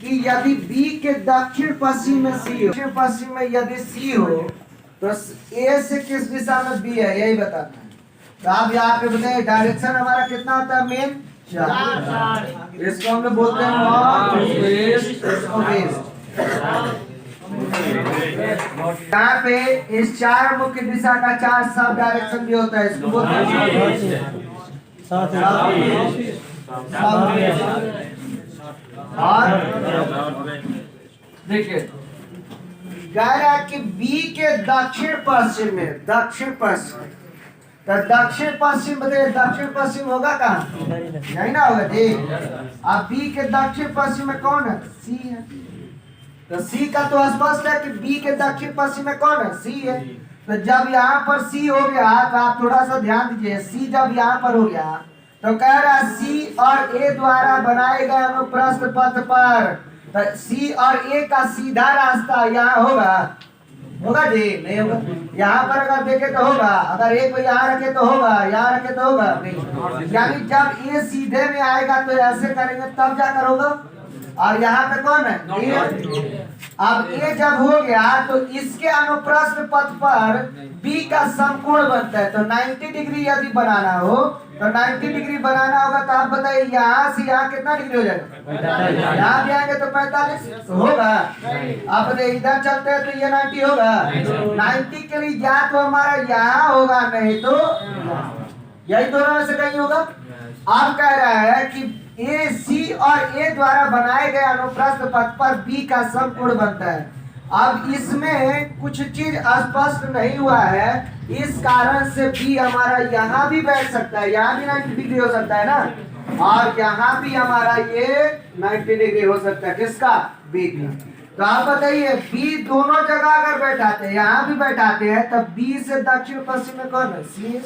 कि यदि बी के दक्षिण पश्चिम में सी हो, दक्षिण पश्चिम में यदि सी हो तो ए से किस दिशा में बी है, यही बताना है। तो आप यहाँ पे बताइए डायरेक्शन हमारा कितना होता है मेन 4। इसको हम लोग बोलते हैं नॉर्थ वेस्ट, इसको वेस्ट। यहाँ पे इस 4 मुख्य दिशा का 4 सब डायरेक्शन भी होता है, इसको बोलते हैं और देखिए कह रहा है कि बी के दक्षिण पश्चिम में, दक्षिण पश्चिम, तो दक्षिण पश्चिम बताइए दक्षिण पश्चिम होगा कहाँ, यही ना होगा जी। अब बी के दक्षिण पश्चिम में कौन है, सी है। तो सी का तो स्पष्ट है कि बी के दक्षिण पश्चिम में कौन है, सी है। तो जब यहाँ पर सी हो गया तो आप थोड़ा सा ध्यान दीजिए, सी जब यहाँ पर हो गया तो कह रहा है सी और ए द्वारा बनाए गए अनुप्रस्थ पथ पर, तो सी और ए का सीधा रास्ता यहाँ होगा, होगा जी, नहीं होगा। यहाँ पर अगर देखे तो होगा, अगर ए को यहाँ रखे तो होगा, यहाँ रखे तो होगा नहीं। यानी जब ए सीधे में आएगा तो ऐसे करेंगे तब जाकर होगा। और यहाँ पे कौन है, ए। अब ए जब हो गया तो इसके अनुप्रस्थ पथ पर बी का समकोण बनता है। तो 90 डिग्री यदि बनाना हो तो 90 डिग्री बनाना होगा तो आप बताइए यहाँ से यहाँ कितना डिग्री हो जाएगा, यहाँ भी आएंगे तो 45 तो होगा। आप बताइए इधर चलते हैं तो ये 90 होगा, 90 के लिए या तो हमारा यहाँ होगा नहीं तो यही दोनों में से कहीं होगा। आप कह रहा है कि ए सी और ए द्वारा बनाए गए अनुप्रस्थ पथ पर बी का समकोण बनता है। अब इसमें कुछ चीज स्पष्ट नहीं हुआ है, इस कारण से बी हमारा यहाँ भी बैठ सकता है, यहाँ भी 90 डिग्री हो सकता है ना, और यहाँ भी हमारा ये 90 डिग्री हो सकता है, किसका, बी का। तो आप बताइए बी दोनों जगह अगर बैठाते हैं, यहाँ भी बैठाते हैं, तब बी से दक्षिण पश्चिम में कौन है, सी।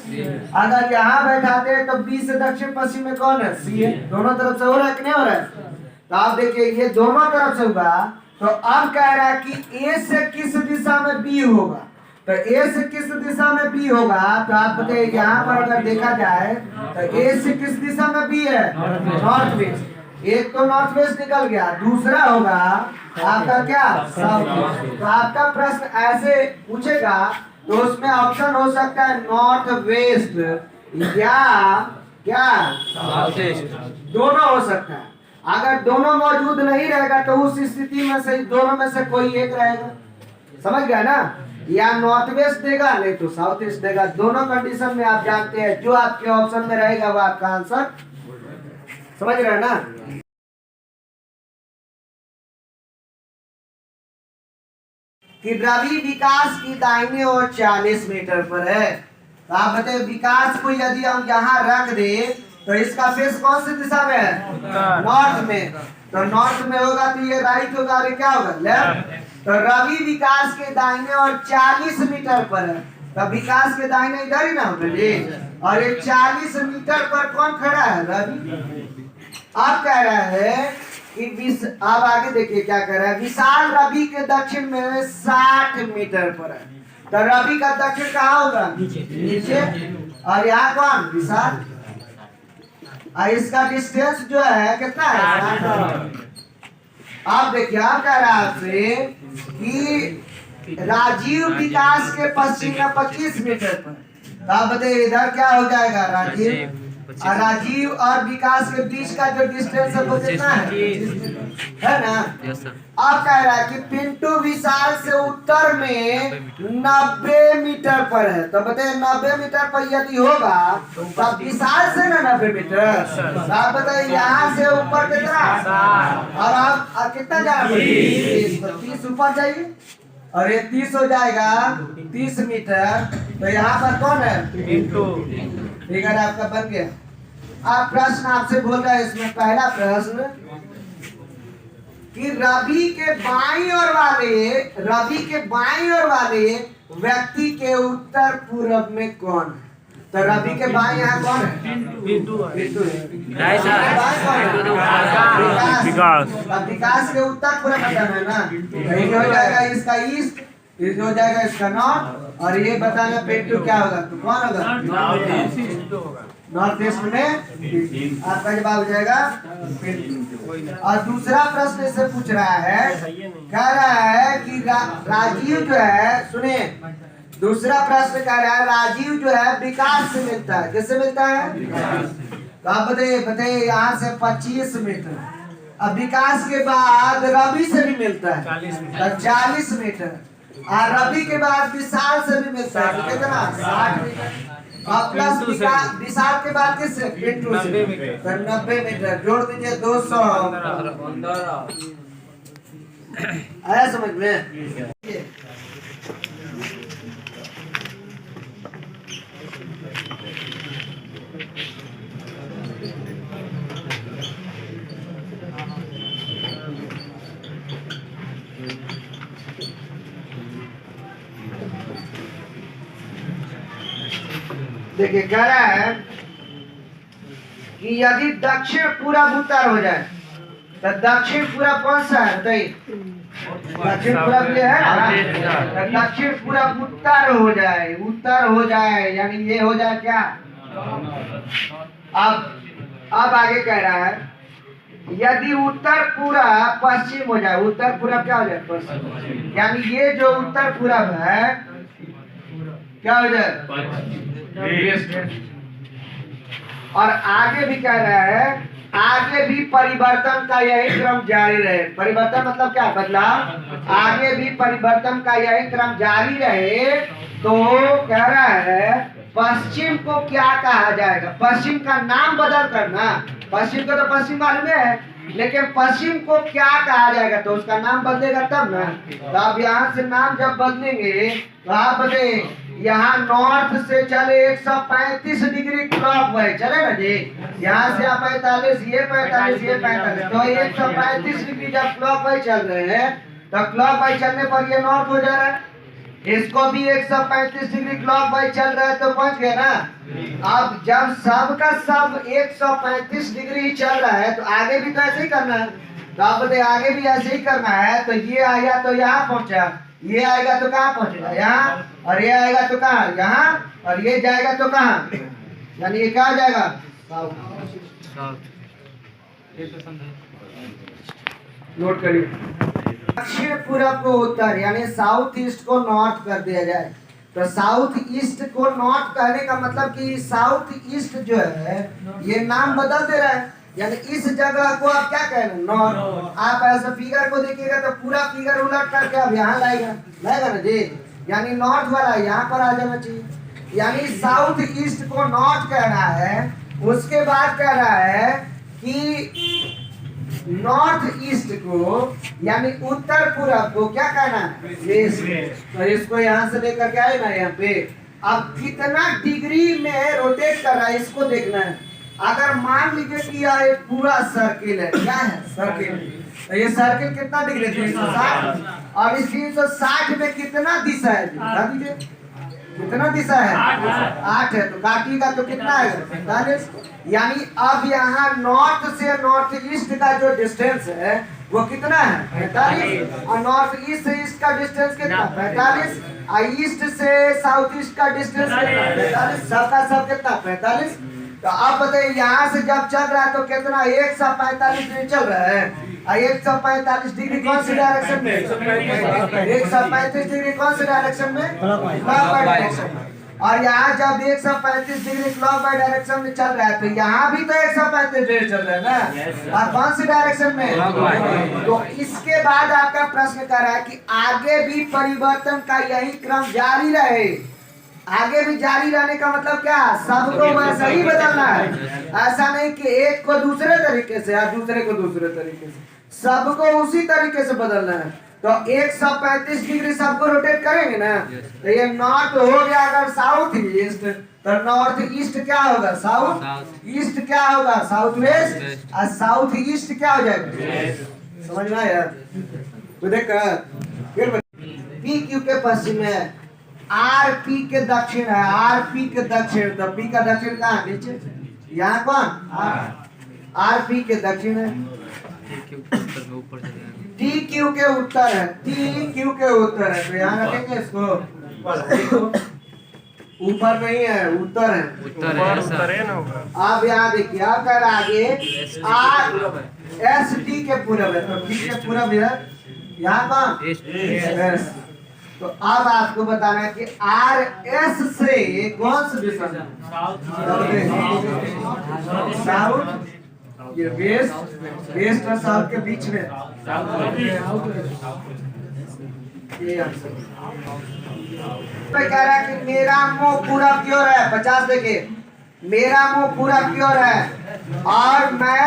अगर यहाँ बैठाते हैं तो बी से दक्षिण पश्चिम में कौन है, सी। दोनों तरफ से हो रहा है कि नहीं हो रहा है। तो आप देखिए ये दोनों तरफ से होगा। तो अब कह रहा है कि ए से किस दिशा में बी होगा, तो ए से किस दिशा में बी होगा। तो आप बताइए यहाँ पर अगर देखा जाए तो ए से किस दिशा में बी है, नॉर्थ वेस्ट। एक तो नॉर्थ वेस्ट निकल गया, दूसरा होगा आपका क्या, साउथ वेस्ट। तो आपका प्रश्न ऐसे पूछेगा तो उसमें ऑप्शन हो सकता है नॉर्थ वेस्ट या क्या, साउथ वेस्ट, दोनों हो सकता है। अगर दोनों मौजूद नहीं रहेगा तो उस स्थिति में से दोनों में से कोई एक रहेगा, समझ गया ना, या नॉर्थ वेस्ट देगा नहीं तो साउथ ईस्ट देगा। दोनों कंडीशन में आप जानते हैं जो आपके ऑप्शन में रहेगा वो आपका आंसर, समझ रहे हैं ना। कि रवि विकास की दाहिनी ओर 40 मीटर पर है। तो आप बताइए विकास को यदि हम यहाँ रख दे तो इसका फेस कौन सी दिशा में है, नॉर्थ में। तो नॉर्थ में होगा तो ये राइट होगा और क्या होगा, लेफ्ट। तो रवि विकास के दाहिने ओर 40 मीटर पर है। तो विकास के दाहिने इधर ही ना होगा जी, और ये 40 मीटर पर कौन खड़ा है, रवि। आप कह रहा है कि आप आगे देखिए क्या कह रहा है, विशाल रवि के दक्षिण में 60 मीटर पर है। तो रवि का दक्षिण कहाँ होगा, नीचे, और यहाँ कौन, विशाल। और इसका डिस्टेंस जो है कितना है, आप देखिए आप कह रहा है आपसे कि राजीव विकास के पश्चिम में 25 मीटर पर। तो आप बताइए इधर क्या हो जाएगा, राजीव, और राजीव और विकास के बीच का जो डिस्टेंस है वो कितना है ना। आप कह रहा है कि पिंटू विशाल से उत्तर में 90 मीटर पर है। तो बताइए 90 मीटर पर यदि होगा तब विशाल से ना 90 मीटर। आप बताइए यहाँ से ऊपर कितना, और आप कितना जाना, 30 ऊपर जाइए और ये 30 हो जाएगा 30 मीटर। तो यहाँ पर कौन है, पिंटू। ठीक है आपका बन गया। आप प्रश्न आपसे बोल रहा है इसमें पहला प्रश्न कि रवि के बाईं ओर वाले व्यक्ति के उत्तर पूर्व में कौन है। तो रवि के बाईं यहाँ कौन है, विकास के उत्तर पूर्व में है ना। तो हो जाएगा इसका ईस्ट, ये हो जाएगा इसका नॉर्थ, और ये बताना पिंटू क्या होगा, तो कौन होगा, नॉर्थ ईस्ट में। आपका जवाब हो जाएगा पिंटू। और दूसरा प्रश्न इससे पूछ रहा है, कह रहा है कि राजीव जो है, सुने, दूसरा प्रश्न कह रहा है राजीव जो है विकास से मिलता है। किससे मिलता है? तो आप बताइए यहाँ से 25 मीटर। अब विकास के बाद रवि से भी मिलता है 40 मीटर, और रवि के बाद विशाल से भी मिलता है कितना? 60 मीटर। और प्लस विशाल के बाद किससे? पिंटू से, तो 90 मीटर। जोड़ दीजिए 200। आया समझ में? देखिए कह रहा है कि यदि दक्षिण पूरब उत्तर हो जाए, तो दक्षिण पूरब कौन सा है? दक्षिण पूरब ये है ना, तो दक्षिण पूरब उत्तर हो जाए, उत्तर हो जाए यानी ये हो जाए क्या? अब आगे कह रहा है यदि उत्तर पूरब पश्चिम हो जाए, उत्तर पूरब क्या हो जाए? पश्चिम। यानी ये जो उत्तर पूरब है क्या हो जाए? और आगे भी कह रहा है आगे भी परिवर्तन का यही क्रम जारी रहे। परिवर्तन मतलब क्या? बदलाव। आगे भी परिवर्तन का यही क्रम जारी रहे तो कह रहा है पश्चिम को क्या कहा जाएगा? पश्चिम का नाम बदल करना। पश्चिम को तो पश्चिम मालूम है, लेकिन पश्चिम को क्या कहा जाएगा? तो उसका नाम बदलेगा तब ना। तो अब यहाँ से नाम जब बदलेंगे तो आप बताइए, यहाँ नॉर्थ से चले 135 डिग्री क्लॉकवाइज चले ना जी। यहाँ से 45, ये 45, ये 45, तो 135 डिग्री जब क्लॉकवाइज चल रहे हैं तो क्लॉकवाइज चलने पर ये नॉर्थ हो जा रहा है। इसको भी 135 डिग्री क्लॉकवाइज चल रहा है तो पहुंच गया ना। अब जब सब का सब 135 डिग्री चल रहा है तो आगे भी तो ऐसे ही करना है। तो आप बताइए आगे भी ऐसे ही करना है। तो ये आया तो यहाँ पहुंचा, ये आएगा तो कहाँ पहुंचेगा? यहाँ। और ये आएगा तो कहाँ? यहाँ। और ये जाएगा तो कहाँ? यानी ये कहाँ जाएगा? नोट करिए, दक्षिण पूरब को उत्तर यानी साउथ ईस्ट को नॉर्थ कर दिया जाए। तो साउथ ईस्ट को नॉर्थ कहने का मतलब कि साउथ ईस्ट जो है ये नाम बदल दे रहा है। यानी इस जगह को आप क्या कहना? नॉर्थ। आप ऐसा फिगर को देखिएगा तो पूरा फिगर उलट करके अब यहाँ लाएगा ना जी। यानी नॉर्थ वाला यहाँ पर आ जाना चाहिए। यानी साउथ ईस्ट को नॉर्थ कहना है। उसके बाद कह रहा है कि नॉर्थ ईस्ट को यानी उत्तर पूरब को क्या कहना है? वेस्ट। तो इसको यहाँ से लेकर के आए ना यहाँ पे। अब कितना डिग्री में रोटेट कर रहा है इसको देखना है। अगर मान लीजिए कि यह एक पूरा सर्किल है, क्या है? सर्किल। तो ये सर्किल कितना डिग्री? 360। और इस 360 में कितना दिशा है? बता दीजिए कितना दिशा है? 8 है। तो काटिएगा तो कितना है? 45। यानी अब यहाँ नॉर्थ से नॉर्थ ईस्ट का जो डिस्टेंस है वो कितना है? 45। और नॉर्थ ईस्ट से ईस्ट का डिस्टेंस कितना? 45। और ईस्ट से साउथ ईस्ट का डिस्टेंस कितना? 45। सबका सब कितना? 45। तो आप बताइए यहाँ से जब चल रहा है तो कितना? 145 डिग्री चल रहा है। 145 डिग्री कौन सी डायरेक्शन में? 135 डिग्री कौन सी डायरेक्शन में? क्लॉकवाइज डायरेक्शन में। और यहाँ जब 135 डिग्री क्लॉकवाइज डायरेक्शन में चल रहा है तो यहाँ भी तो 135 डिग्री चल रहा है ना। और कौन सी डायरेक्शन में? तो इसके बाद आपका प्रश्न कर रहा है कि आगे भी परिवर्तन का यही क्रम जारी रहे। आगे भी जारी रहने का मतलब क्या? सबको वैसा ही बदलना है। ऐसा नहीं कि एक को दूसरे तरीके से या दूसरे को दूसरे तरीके से, सबको उसी तरीके से बदलना है। तो 135 डिग्री सबको रोटेट करेंगे ना। तो ये नॉर्थ हो गया अगर साउथ ईस्ट, तो नॉर्थ ईस्ट क्या होगा? साउथ ईस्ट क्या होगा? South west. और साउथ ईस्ट क्या हो जाएगा? समझ में आया? पी क्यू के पश्चिम है, आर पी के दक्षिण है, आर पी के दक्षिण। तो पी का दक्षिण कहाँ? नीचे। यहाँ कौन? आर पी के दक्षिण है। टी क्यू के उत्तर है, टी क्यू के उत्तर है। तो यहाँ रखेंगे इसको। ऊपर नहीं है, उत्तर है। उत्तर है ना। अब यहाँ देखिए, अब कह रहा आगे आर एस टी के पूरब है, तो टी के पूरब है यहाँ कौन एस। तो अब आपको बताना है कि आर एस से कौन सा दिशा में, साउथ, ये वेस्ट और साउथ के बीच में ये आंसर। मैं कह रहा कि मेरा मुंह पूरा प्योर है, 50 देखे, मेरा मुंह पूरा प्योर है और मैं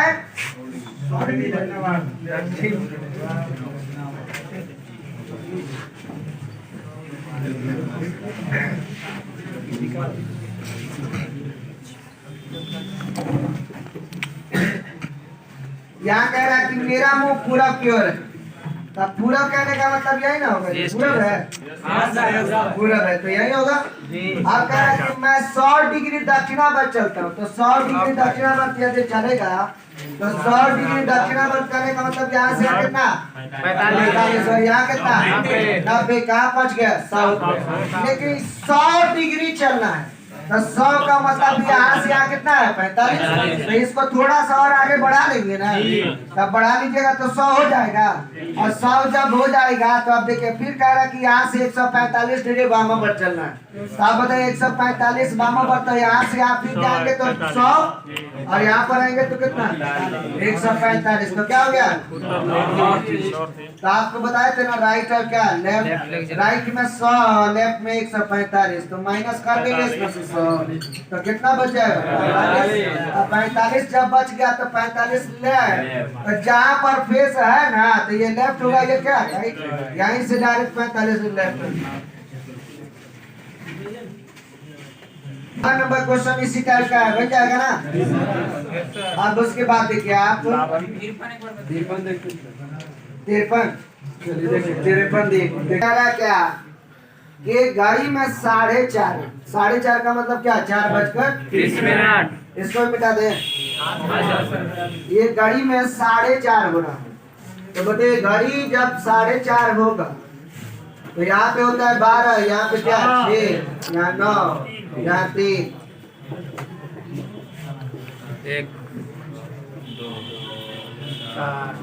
यहाँ कह रहा है कि मेरा मुंह पूरा प्योर है। तब पूरा कहने का मतलब यही ना होगा, पूरब है, पूरब है तो यही होगा। अब कह रहा है कि मैं 100 डिग्री दक्षिणावर्त चलता हूँ, तो 100 डिग्री दक्षिणावर्त यदि चलेगा तो 100 डिग्री दक्षिणावर्त करने का मतलब यहाँ से कितना 45, और यहाँ कितना 90, कहाँ पहुँच गया साउथ। लेकिन 100 डिग्री चलना है तो 100 का मतलब यहाँ से यहाँ कितना है 45, तो इसको थोड़ा सा और आगे बढ़ा लेंगे ना, तब बढ़ा लीजिएगा तो 100 हो जाएगा। और 100 जब हो जाएगा तो अब देखिए फिर कह रहा है कि यहाँ से 145 डिग्री वामावर्त चलना है। तो आप बताइए 145 वामावर्त, तो यहाँ से आप फिर जाएंगे तो 100 और यहाँ पर आएंगे तो कितना 145, तो क्या हो गया। तो आपको बताए थे ना राइट और क्या लेफ्ट, राइट में 100 लेफ्ट में 145, तो माइनस कर देंगे इसमें से 100, तो कितना बच जाएगा 45। जब बच गया तो 45 ले आए, तो जहाँ पर फेस है ना तो ये लेफ्ट होगा, ये क्या राइट, यहीं से डायरेक्ट 45 लेफ्ट। नंबर क्वेश्चन इसी टाइप का है, बन जाएगा ना। अब उसके बाद देखिए आप 53 देखिए क्या, ये गाड़ी में 4:30 का मतलब क्या 4:30, इसको मिटा दे। ये गाड़ी में 4:30 हो रहा है, तो बताइए घड़ी जब 4:30 होगा तो यहाँ पे होता है 12, यहाँ पे क्या 6, यहाँ 9, यहाँ 3, 1 2 4।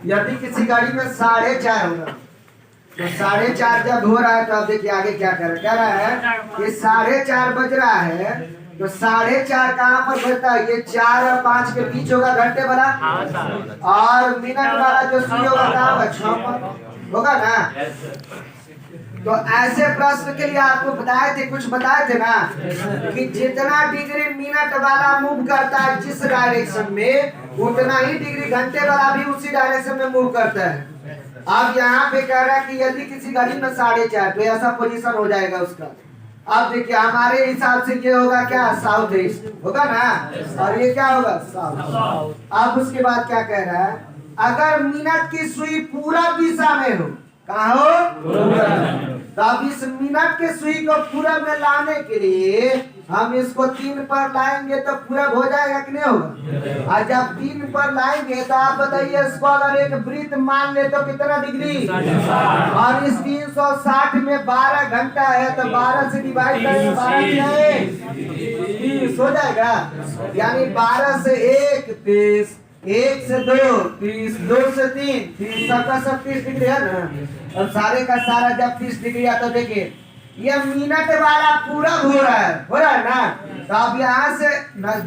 यदि किसी गाड़ी में 4:30 होगा तो 4:30 जब हो रहा है तो अब देखिए आगे क्या कह रहा है कि 4:30 बज रहा है, तो 4:30 कहाँ पर बजता है, ये 4 और 5 के बीच होगा घंटे वाला, और मिनट वाला जो सुई होगा कहाँ होगा 6 पर होगा ना। तो ऐसे प्रश्न के लिए आपको कुछ बताए थे ना कि जितना डिग्री मिनट वाला मूव करता है जिस डायरेक्शन में, उतना ही डिग्री घंटे वाला भी उसी डायरेक्शन में मूव करता है। अब यहाँ पे कह रहा है कि यदि किसी घड़ी में 4:30 तो ऐसा पोजीशन हो जाएगा उसका। अब देखिए हमारे हिसाब से ये होगा क्या साउथ ईस्ट होगा ना, और ये क्या होगा साउथ। अब उसके बाद क्या कह रहा है, अगर मिनट की सुई पूरब दिशा में हो, कहाँ हो, तो अब इस मिनट के सुई को पूरब में लाने के लिए हम इसको 3 पर लाएंगे तो पूरब हो जाएगा कि नहीं होगा। और जब 3 पर लाएंगे तो आप बताइए इसको अगर एक वृत्त मान ले तो कितना डिग्री, और इस 360 में 12 घंटा है तो 12 से डिवाइड करेंगे, 12 30 हो जाएगा, यानी 12 से 1 30, 1 से 2 30, 2 से 3 30, सबका सब 30 डिग्री है ना। और सारे का सारा जब 30 डिग्री आता, देखिए ये मिनट वाला पूरा हो रहा है ना। तो अब यहाँ से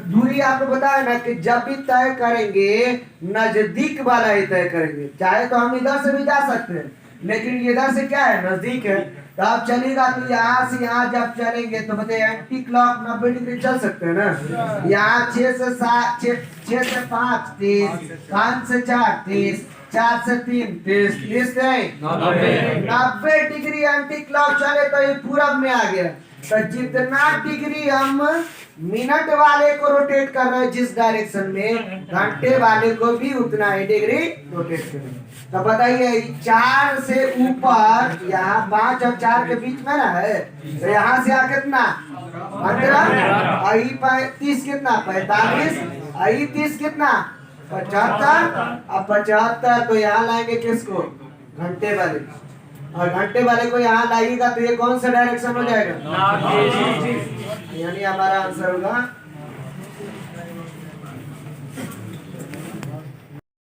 दूरी आपको बताया ना कि जब भी तय करेंगे नजदीक वाला ही तय करेंगे, चाहे तो हम इधर से भी जा सकते हैं लेकिन इधर से क्या है नजदीक है। तो आप चलेगा तो यहाँ से यहाँ जब चलेंगे तो बताइए एंटी क्लॉक 90 डिग्री चल सकते हैं ना। यहाँ 6 से 7, 6 से 5 30, 5 से 4 30, 4 से 3 30, 30 से 90 डिग्री एंटी क्लॉक चले तो ये पूरब में आ गया। तो जितना डिग्री हम मिनट वाले को रोटेट कर रहे हैं जिस डायरेक्शन में, घंटे वाले को भी उतना ही डिग्री रोटेट करें। तो बताइए 4 से ऊपर, यहाँ 5 और 4 के बीच में ना है, तो यहाँ से कितना 15, आई 30 कितना 45, आई 30 कितना 75, अब 75 तो यहाँ लाएंगे किसको घंटे वाले, और घंटे वाले को यहाँ लाइएगा तो ये कौन सा डायरेक्शन हो जाएगा? North east. यानी हमारा आंसर होगा